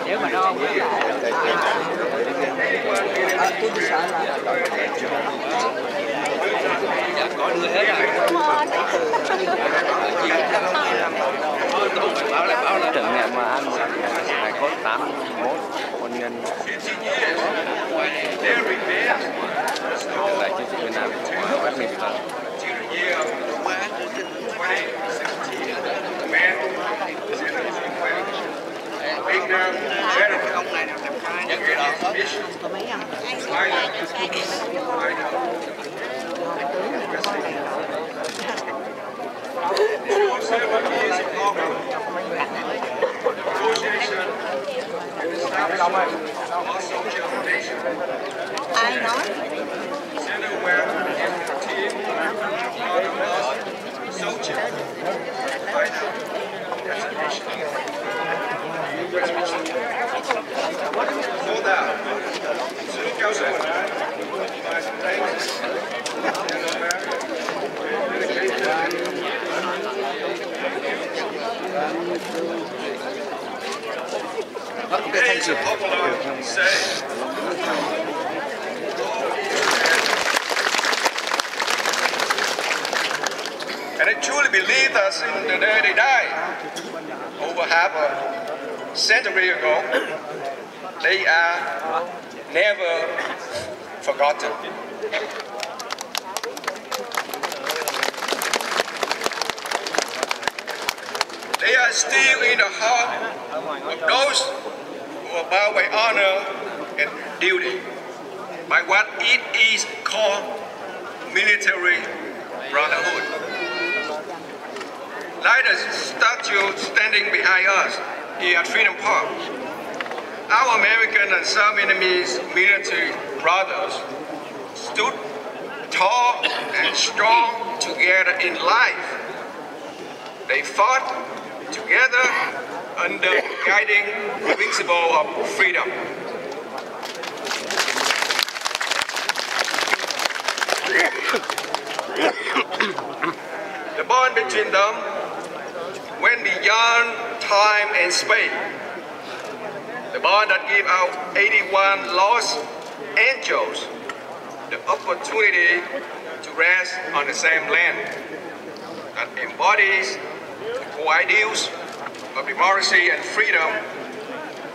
Nếu mà nó tôi sợ là có đưa hết rồi. Trận nghiệm mà ăn phải có 81 quân nhân lại chiến sĩ Việt Nam Webb mình là ông này nào đẹp trai những cái đó có mấy không? Ai nói? Okay, thank you. And I truly believe that in the day they died, over half a century ago, they are never forgotten. They are still in the heart of those who are bound by honor and duty, by what it is called military brotherhood. Like the statue standing behind us here at Freedom Park, our American and some enemies military brothers stood tall and strong together in life. They fought together under the guiding principle of freedom. The bond between them went beyond time and space. The bond that gave our 81 lost angels the opportunity to rest on the same land, that embodies the core ideals of democracy and freedom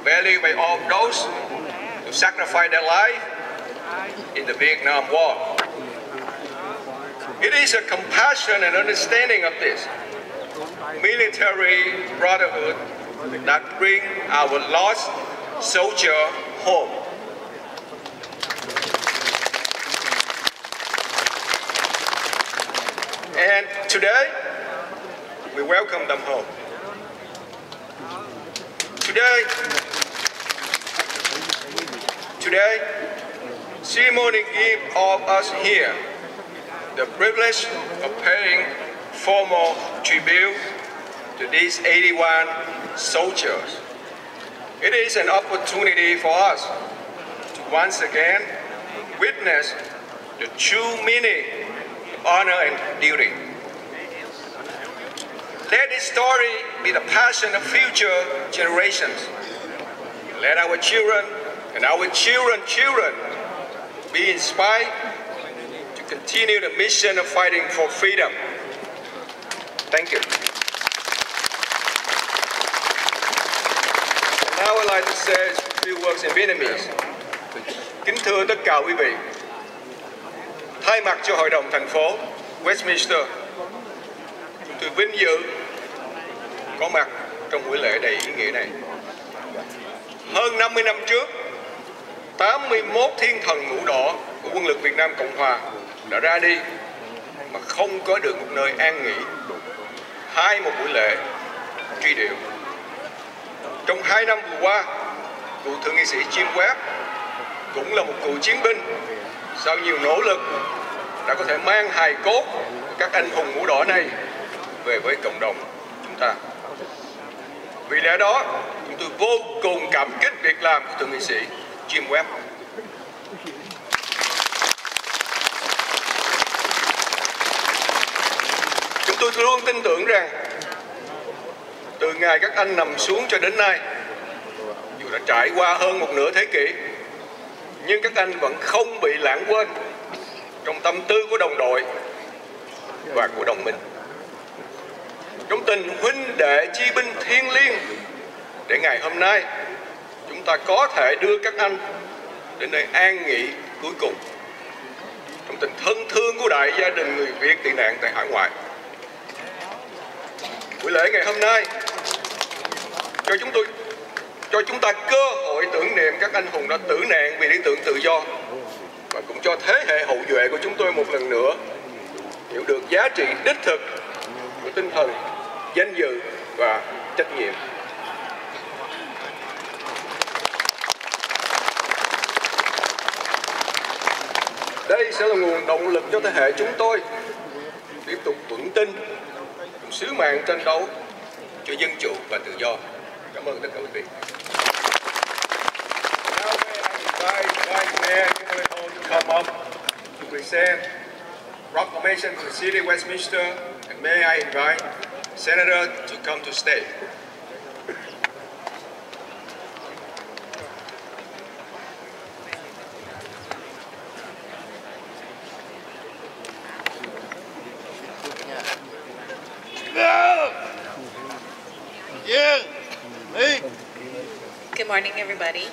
valued by all those who sacrificed their life in the Vietnam War. It is a compassion and understanding of this military brotherhood that bring our lost soldier home. And today, we welcome them home. Today, ceremony gives all of us here the privilege of paying formal tribute to these 81 soldiers. It is an opportunity for us to once again witness the true meaning of honor and duty. Let this story be the passion of future generations. Let our children and our children's children be inspired to continue the mission of fighting for freedom. Thank you. Now I'd like to say a few words in Vietnamese. Kính thưa tất cả quý vị, thay mặt cho Hội đồng thành phố Westminster, chúng tôi vinh dự có mặt trong buổi lễ đầy ý nghĩa này. Hơn 50 năm trước, 81 thiên thần mũ đỏ của Quân lực Việt Nam Cộng Hòa đã ra đi mà không có được một nơi an nghỉ, hai một buổi lễ truy điệu. Trong 2 năm vừa qua, cựu thượng nghị sĩ Webb cũng là một cựu chiến binh, sau nhiều nỗ lực đã có thể mang hài cốt của các anh hùng mũ đỏ này về với cộng đồng chúng ta. Vì lẽ đó, chúng tôi vô cùng cảm kích việc làm của thượng nghị sĩ Webb. Chúng tôi luôn tin tưởng rằng từ ngày các anh nằm xuống cho đến nay, dù đã trải qua hơn một nửa thế kỷ, nhưng các anh vẫn không bị lãng quên trong tâm tư của đồng đội và của đồng minh. Trong tình huynh đệ chi binh thiêng liêng, để ngày hôm nay chúng ta có thể đưa các anh đến nơi an nghỉ cuối cùng, trong tình thân thương của đại gia đình người Việt tị nạn tại hải ngoại. Buổi lễ ngày hôm nay cho chúng ta cơ hội tưởng niệm các anh hùng đã tử nạn vì lý tưởng tự do, và cũng cho thế hệ hậu duệ của chúng tôi một lần nữa hiểu được giá trị đích thực của tinh thần danh dự và trách nhiệm. Đây sẽ là nguồn động lực cho thế hệ chúng tôi tiếp tục vững tin trong sứ mạng tranh đấu cho dân chủ và tự do. Cảm ơn tất cả quý vị. Now may I invite Mayor Kimberly to come up to present proclamation for the city of Westminster, and may I invite Senator to come to stage. Good morning, everybody.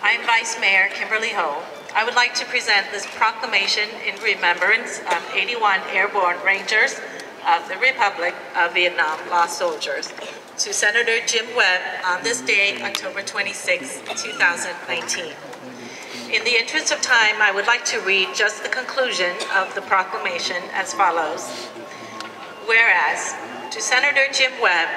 I'm Vice Mayor Kimberly Ho. I would like to present this proclamation in remembrance of 81 airborne rangers of the Republic of Vietnam lost soldiers to Senator Jim Webb on this day, October 26, 2019. In the interest of time, I would like to read just the conclusion of the proclamation as follows. Whereas, to Senator Jim Webb,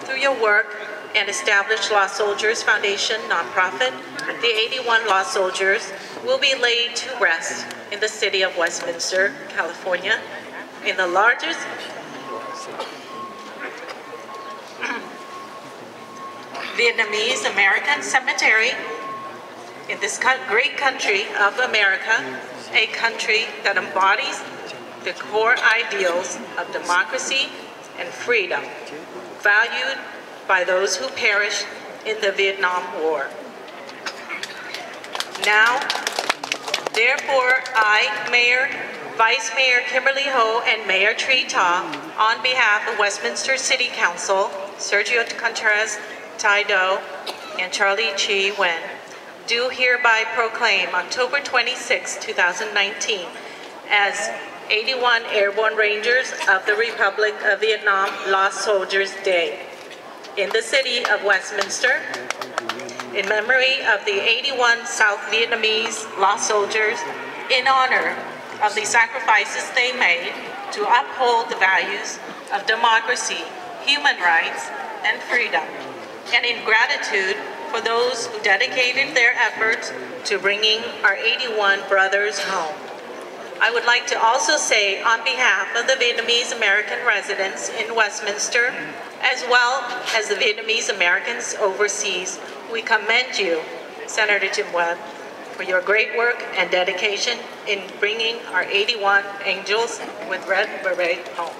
through your work and established Lost Soldiers Foundation nonprofit, the 81 lost soldiers will be laid to rest in the city of Westminster, California, in the largest Vietnamese American cemetery in this great country of America, a country that embodies the core ideals of democracy and freedom, valued by those who perished in the Vietnam War. Now, therefore, I, Mayor, Vice Mayor Kimberly Ho, and Mayor Tree Ta, on behalf of Westminster City Council, Sergio Contreras, Tai Do, and Charlie Chi Wen, do hereby proclaim October 26, 2019 as 81 Airborne Rangers of the Republic of Vietnam Lost Soldiers Day in the city of Westminster, in memory of the 81 South Vietnamese lost soldiers, in honor of the sacrifices they made to uphold the values of democracy, human rights, and freedom, and in gratitude for those who dedicated their efforts to bringing our 81 brothers home. I would like to also say, on behalf of the Vietnamese American residents in Westminster, as well as the Vietnamese Americans overseas, we commend you, Senator Jim Webb, for your great work and dedication in bringing our 81 angels with red beret home.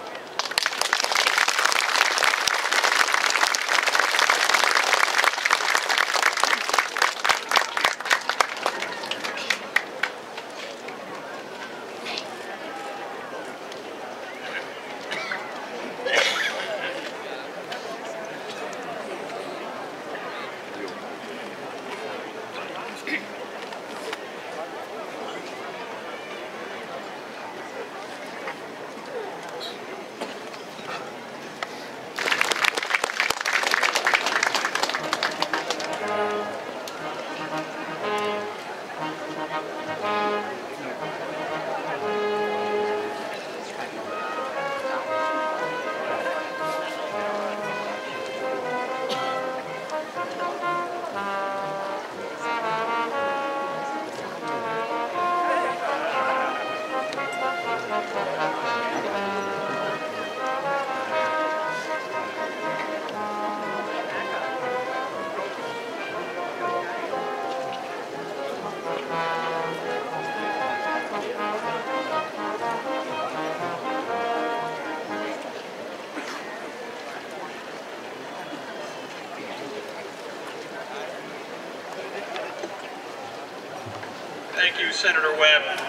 thank you, Senator Webb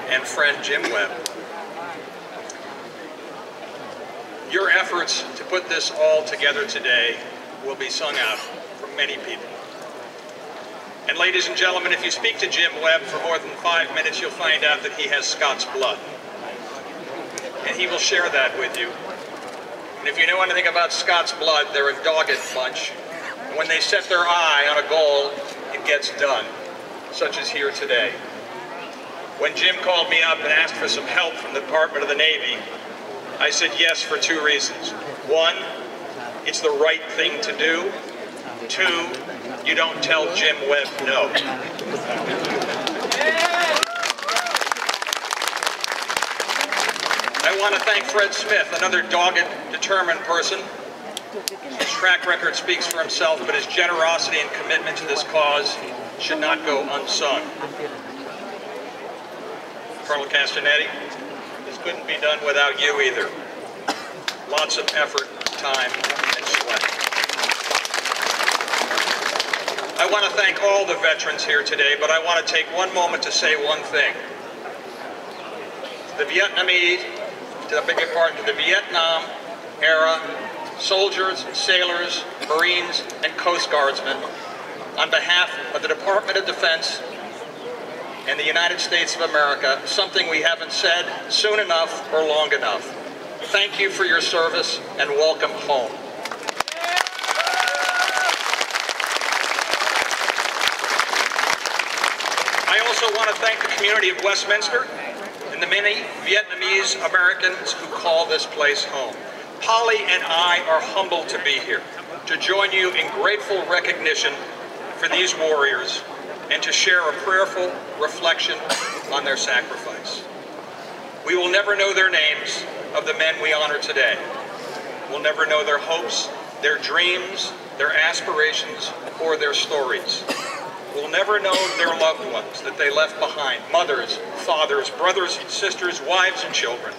and friend Jim Webb. Your efforts to put this all together today will be sung out from many people. And ladies and gentlemen, if you speak to Jim Webb for more than 5 minutes, you'll find out that he has Scots blood. And he will share that with you. And if you know anything about Scots blood, they're a dogged bunch. And when they set their eye on a goal, it gets done, such as here today. When Jim called me up and asked for some help from the Department of the Navy, I said yes for 2 reasons. 1, it's the right thing to do. 2, you don't tell Jim Webb no. I want to thank Fred Smith, another dogged, determined person. His track record speaks for himself, but his generosity and commitment to this cause should not go unsung. Colonel Castanetti, this couldn't be done without you either. Lots of effort, time, and sweat. I want to thank all the veterans here today, but I want to take one moment to say one thing. The Vietnamese, to the Vietnam era soldiers, sailors, Marines, and Coast Guardsmen, on behalf of the Department of Defense and the United States of America, something we haven't said soon enough or long enough. Thank you for your service and welcome home. I also want to thank the community of Westminster and the many Vietnamese Americans who call this place home. Polly and I are humbled to be here, to join you in grateful recognition for these warriors and to share a prayerful reflection on their sacrifice. We will never know their names of the men we honor today. We'll never know their hopes, their dreams, their aspirations, or their stories. We'll never know their loved ones that they left behind, mothers, fathers, brothers and sisters, wives and children,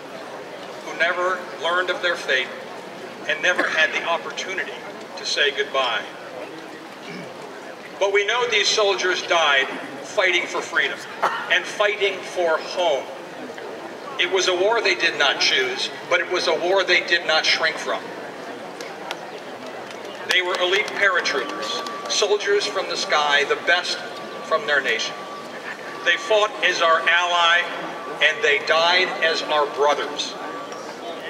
who never learned of their fate and never had the opportunity to say goodbye. But we know these soldiers died fighting for freedom and fighting for home. It was a war they did not choose, but it was a war they did not shrink from. They were elite paratroopers, soldiers from the sky, the best from their nation. They fought as our ally, and they died as our brothers.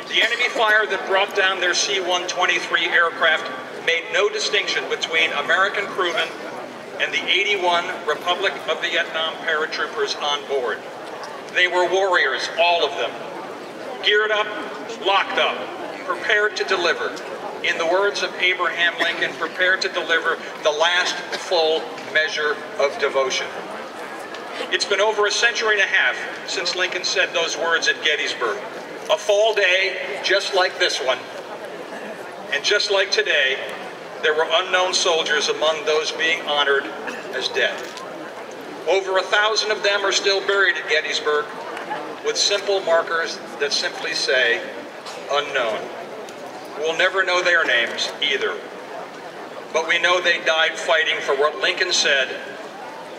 The enemy fire that brought down their C-123 aircraft made no distinction between American crewmen and the 81 Republic of Vietnam paratroopers on board. They were warriors, all of them, geared up, locked up, prepared to deliver. In the words of Abraham Lincoln, prepared to deliver the last full measure of devotion. It's been over a century and a half since Lincoln said those words at Gettysburg. A fall day just like this one, and just like today, there were unknown soldiers among those being honored as dead. Over 1,000 of them are still buried at Gettysburg with simple markers that simply say, unknown. We'll never know their names either, but we know they died fighting for what Lincoln said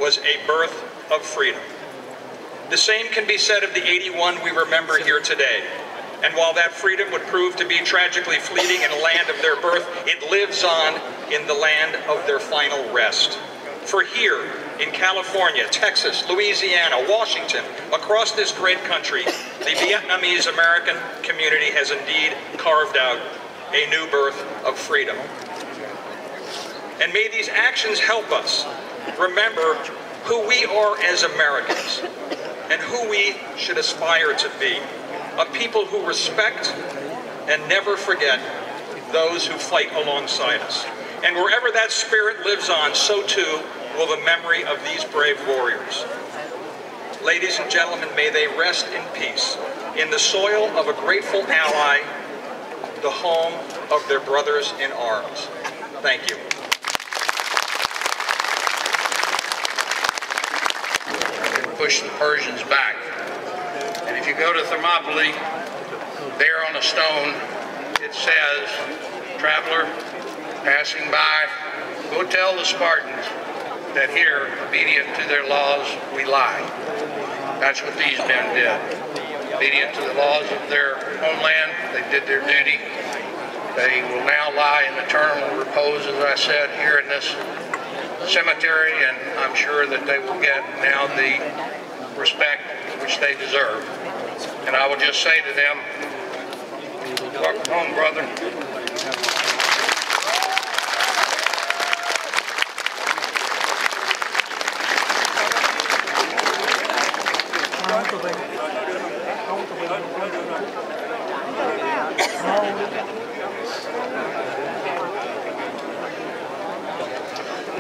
was a birth of freedom. The same can be said of the 81 we remember here today. And while that freedom would prove to be tragically fleeting in the land of their birth, it lives on in the land of their final rest. For here, in California, Texas, Louisiana, Washington, across this great country, the Vietnamese American community has indeed carved out a new birth of freedom. And may these actions help us remember who we are as Americans and who we should aspire to be. A people who respect and never forget those who fight alongside us. And wherever that spirit lives on, so too will the memory of these brave warriors. Ladies and gentlemen, may they rest in peace in the soil of a grateful ally, the home of their brothers in arms. Thank you. Push the Persians back. And if you go to Thermopylae, there on a stone, it says, traveler passing by, go tell the Spartans that here, obedient to their laws, we lie. That's what these men did. Obedient to the laws of their homeland, they did their duty. They will now lie in eternal repose, as I said, here in this cemetery, and I'm sure that they will get now the respect which they deserve. And I will just say to them, welcome home, brother.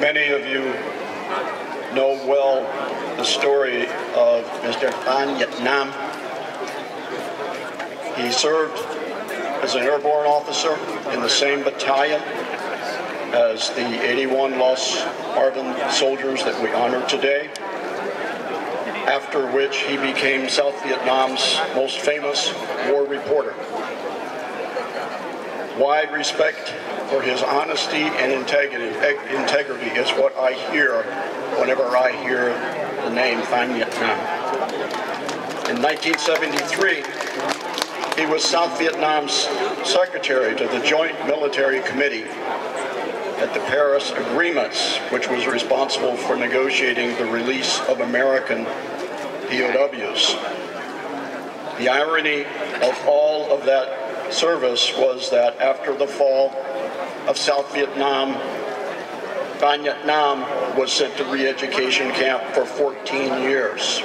Many of you know well the story of Mr. Việt Nam. He served as an airborne officer in the same battalion as the 81 Lost Arvin soldiers that we honor today, after which he became South Vietnam's most famous war reporter. Wide respect for his honesty and integrity is what I hear whenever I hear the name Việt Nam. In 1973, he was South Vietnam's secretary to the Joint Military Committee at the Paris Agreements, which was responsible for negotiating the release of American POWs. The irony of all of that service was that after the fall of South Vietnam, Việt Nam was sent to re-education camp for 14 years,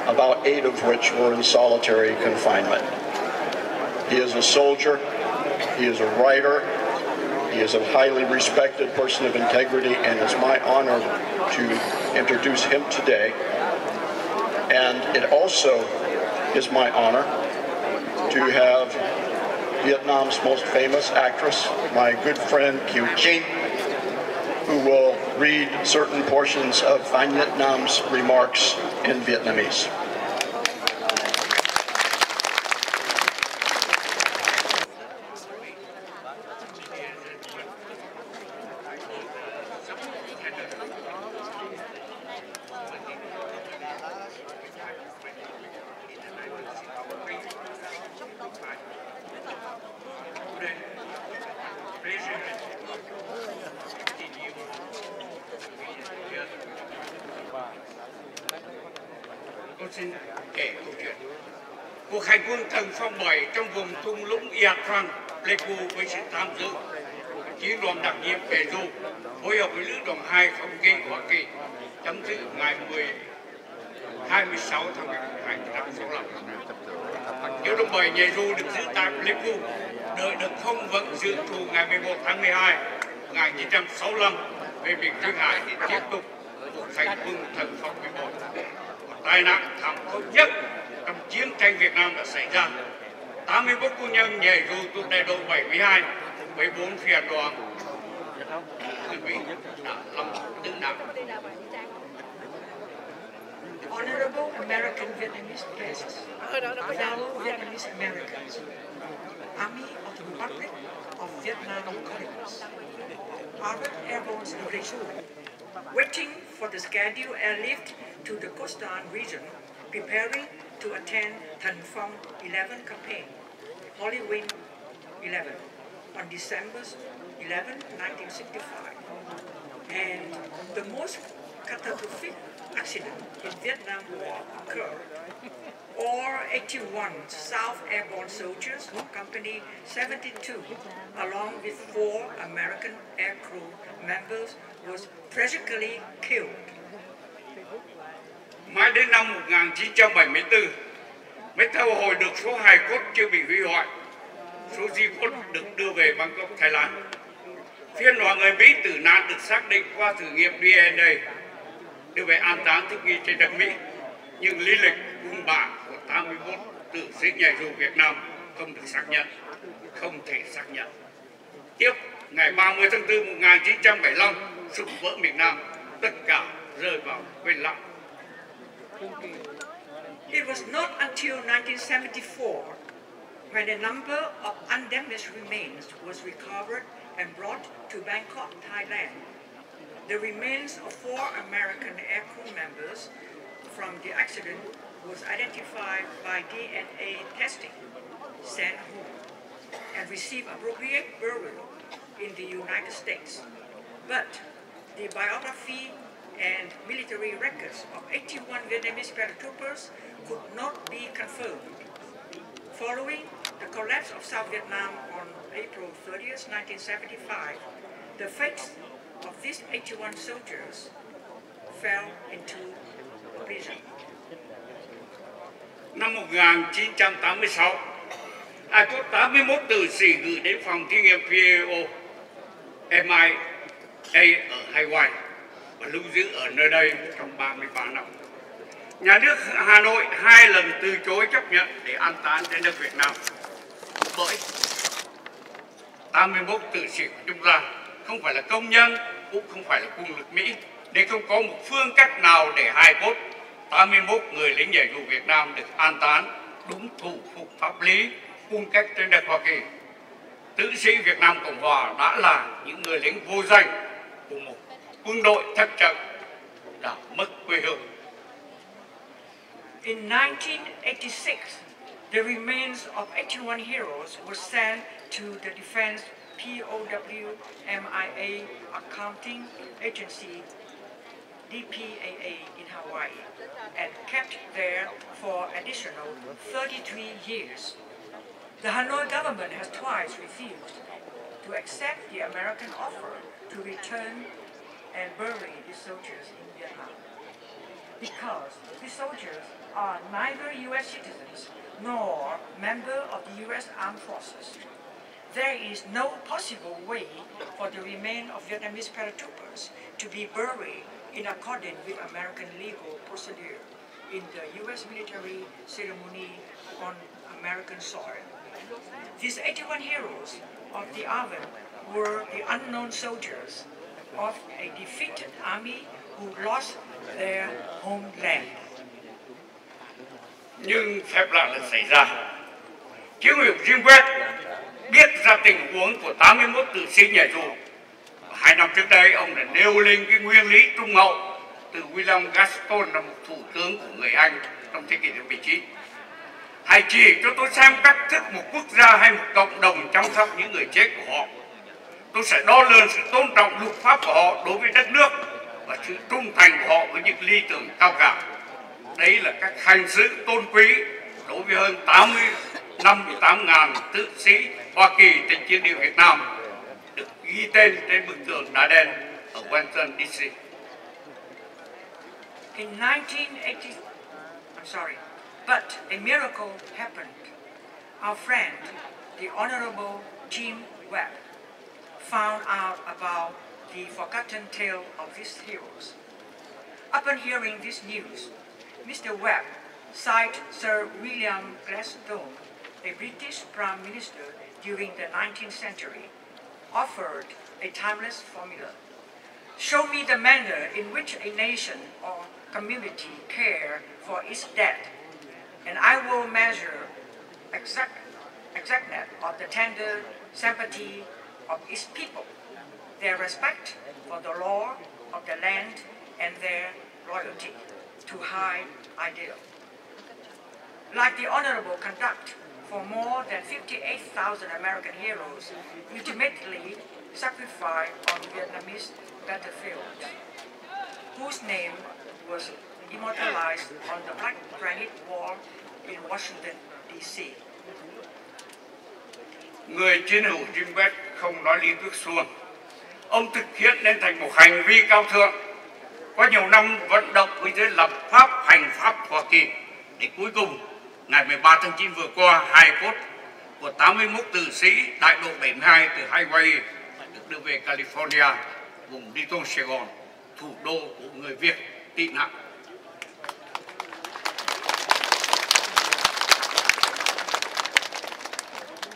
about 8 of which were in solitary confinement. He is a soldier, he is a writer, he is a highly respected person of integrity, and it's my honor to introduce him today. And it also is my honor to have Vietnam's most famous actress, my good friend Chiếc, who will read certain portions of Việt Nam's remarks in Vietnamese. Tôi xin kể câu chuyện. Cuộc hành quân thần phong 7 trong vùng thung lũng Ia Trang, Pleiku với sự tham dự chiến đoàn đặc nhiệm Nhảy Dù phối hợp với lữ đoàn 2 không kinh Hoa Kỳ chấm dứt ngày 26 tháng 11 1965. Tiểu đoàn 7 Nhảy Dù được giữ tại Pleiku, đợi được không vận dự thù ngày 11 tháng 12 1965 về miền Duyên Hải để tiếp tục cuộc hành quân thần phong 11. Tai nạn thảm khốc nhất trong chiến tranh Việt Nam đã xảy ra. 81 quân nhân Nhảy Dù thuộc đại đội 72 với 4 phi hành đoàn đơn vị đã lâm tử nạn. Honorable American Vietnamese guests, fellow Vietnamese Americans, Army of the Republic of Vietnam colleagues, Harvard Airborne Division, waiting for the scheduled airlift to the Coastal region, preparing to attend Thần Phong 11 campaign, Holy Wind 11, on December 11, 1965. And the most catastrophic accident in Vietnam War occurred. All 81 South Airborne soldiers of Company 72, along with 4 American aircrew members, was tragically killed. Mãi đến năm 1974 mới thu hồi được số hài cốt chưa bị hủy hoại. Số di cốt được đưa về Bangkok, Thái Lan. Phiên đoàn người Mỹ tử nạn được xác định qua thử nghiệm DNA, đưa về an táng thích nghi trên đất Mỹ. Nhưng lý lịch quân bạ của 81 tử sĩ Nhảy Dù Việt Nam không được xác nhận, không thể xác nhận. Tiếp, ngày 30 tháng 4 1975, sụp vỡ miền Nam, tất cả rơi vào quên lặng. It was not until 1974 when a number of undamaged remains was recovered and brought to Bangkok, Thailand. The remains of 4 American aircrew members from the accident was identified by DNA testing, sent home, and received appropriate burial in the United States. But the biography and military records of 81 Vietnamese paratroopers could not be confirmed. Following the collapse of South Vietnam on April 30th, 1975, the fates of these 81 soldiers fell into oblivion. Năm 1986, ai có 81 tử sĩ gửi đến phòng thí nghiệm PAO MIA ở Hawaii và lưu giữ ở nơi đây trong 33 năm. Nhà nước Hà Nội 2 lần từ chối chấp nhận để an táng trên đất Việt Nam. Bởi 81 tử sĩ của chúng ta không phải là công nhân, cũng không phải là quân lực Mỹ, nên không có một phương cách nào để hài cốt 81 người lính nhảy dù Việt Nam được an táng đúng thủ tục pháp lý cung cách trên đất Hoa Kỳ. Tử sĩ Việt Nam Cộng Hòa đã là những người lính vô danh của một quân đội thất trận đã mất quê hương. In 1986, the remains of 81 heroes were sent to the Defense POW MIA Accounting Agency DPAA in Hawaii and kept there for additional 33 years. The Hanoi government has twice refused to accept the American offer to return and bury the soldiers in Vietnam. Because the soldiers are neither U.S. citizens nor members of the U.S. Armed Forces, there is no possible way for the remains of Vietnamese paratroopers to be buried in accordance with American legal procedure in the U.S. military ceremony on American soil. These 81 heroes of the Arvin were the unknown soldiers of a defeated army who lost their homeland. Nhưng phép lạ lại xảy ra. Thiếu ủy Jim Webb biết ra tình huống của 81 tử sĩ nhảy dù. 2 năm trước đây, ông đã nêu lên cái nguyên lý trung hậu từ William Gaston, là một thủ tướng của người Anh trong thế kỷ thứ 19. Hãy chỉ cho tôi xem cách thức một quốc gia hay một cộng đồng chăm sóc những người chết của họ. Tôi sẽ đo lường sự tôn trọng luật pháp của họ đối với đất nước và sự trung thành của họ với những lý tưởng cao cả. Đấy là cách hành xử tôn quý đối với hơn 58.000 tử sĩ Hoa Kỳ trên chiến địa Việt Nam, được ghi tên trên bức tường đá đen ở Washington DC. In 1980, but a miracle happened. Our friend, the Honorable Jim Webb, found out about the forgotten tale of these heroes. Upon hearing this news, Mr. Webb cited Sir William Gladstone, a British Prime Minister during the 19th century, offered a timeless formula. Show me the manner in which a nation or community care for its dead, and I will measure exactness of the tender sympathy of its people, their respect for the law of the land, and their loyalty to high ideal. Like the honorable conduct for more than 58,000 American heroes ultimately sacrificed on Vietnamese battlefields, whose name was immortalized on the black granite wall in Washington, D.C. Người chiến hữu Jim Webb không nói lý thuyết suông. Ông thực hiện nên thành một hành vi cao thượng, qua nhiều năm vận động với giới lập pháp hành pháp Hoa Kỳ, để cuối cùng ngày 13 tháng 9 vừa qua, hài cốt của 81 tử sĩ đại đội 72 từ Hawaii được đưa về California, vùng đi tôn Sài Gòn, thủ đô của người Việt tị nạn.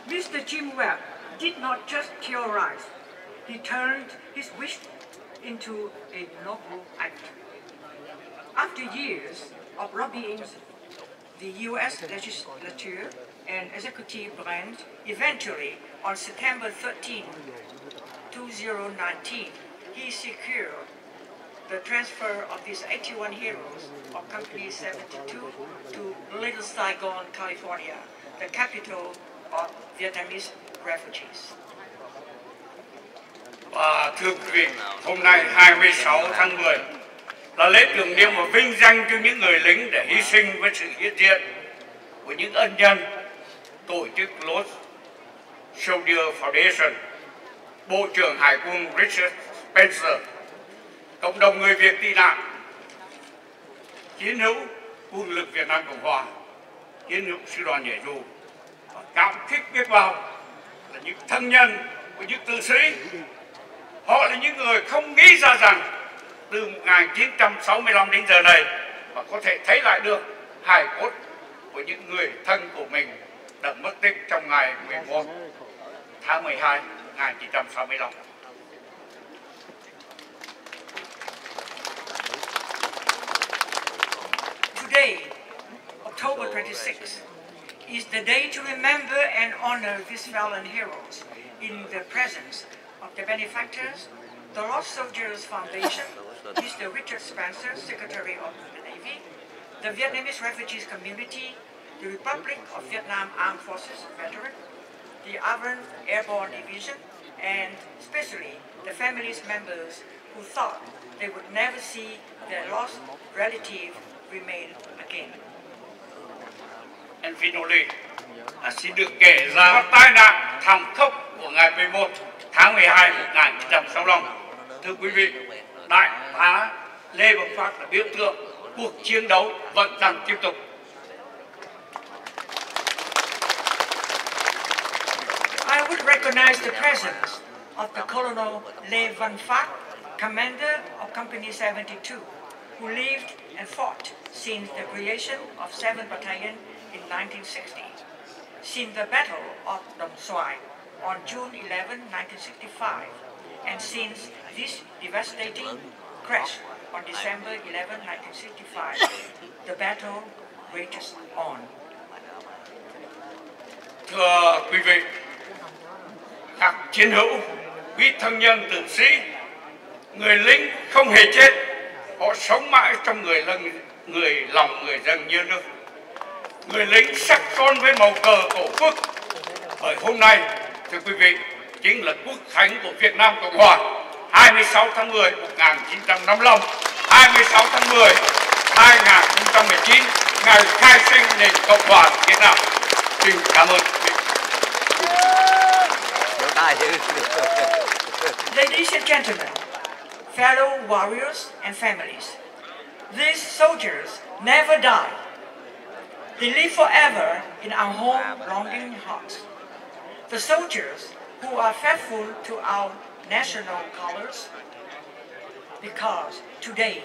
Mr. Jim Webb did not just theorize, he turned his wish into a noble act. After years of lobbying the U.S. legislature and executive branch, eventually on September 13, 2019, he secured the transfer of these 81 heroes of Company 72 to Little Saigon, California, the capital of Vietnamese refugees. Và thưa quý vị, hôm nay 26 tháng 10 là lễ tưởng niệm và vinh danh cho những người lính để hy sinh với sự hiện diện của những ân nhân, tổ chức Lost Soldier Foundation, Bộ trưởng Hải quân Richard Spencer, cộng đồng người Việt tị nạn, chiến hữu Quân lực Việt Nam Cộng Hòa, chiến hữu sư đoàn Nhảy Dù. Và cảm kích biết bao là những thân nhân của những tử sĩ. Họ là những người không nghĩ ra rằng từ 1965 đến giờ này mà có thể thấy lại được hài cốt của những người thân của mình đã mất tích trong ngày 11 tháng 12 1965. Today, October 26th, is the day to remember and honor these fallen heroes in the presence of the benefactors, the Lost Soldiers Foundation, Mr. Richard Spencer, Secretary of the Navy, the Vietnamese refugees community, the Republic of Vietnam Armed Forces veteran, the Avon Airborne Division, and especially the families members who thought they would never see their lost relative remain again. And finally, xin được kể ra tai nạn thảm khốc của ngày 11 tháng 12 1965. Thưa quý vị, Đại tá Lê Bộc Phát là biểu tượng cuộc chiến đấu vẫn đang tiếp tục. I would recognize the presence of the Colonel Lê Văn Phát, commander of Company 72, who lived and fought since the creation of 7th Battalion in 1960, since the Battle of Đồng Xoài on June 11, 1965, and since this devastating crash on December 11, 1965, the battle rages on. Thưa quý vị, các chiến hữu, quý thân nhân tử sĩ, người lính không hề chết, họ sống mãi trong lòng người dân như nước. Người lính sắc son với màu cờ tổ quốc. Ở hôm nay, thưa quý vị, chính là quốc khánh của Việt Nam Cộng Hòa, 26 tháng 10 1955, 26 tháng 10 2019, ngày khai sinh nền Cộng hòa Việt Nam. Xin cảm ơn. Ladies and gentlemen, fellow warriors and families, these soldiers never die. They live forever in our home-longing hearts. The soldiers who are faithful to our national colors, because today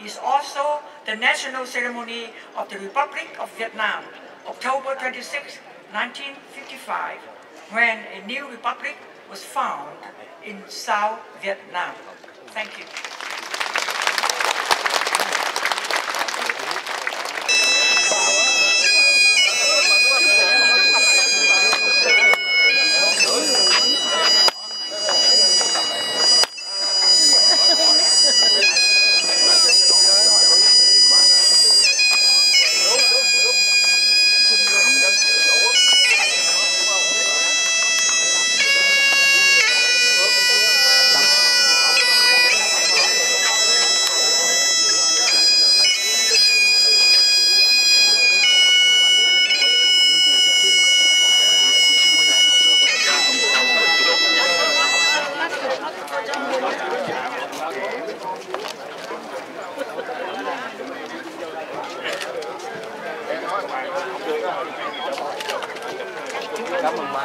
is also the national ceremony of the Republic of Vietnam, October 26, 1955, when a new republic was found in South Vietnam. Thank you. Cảm ơn ba.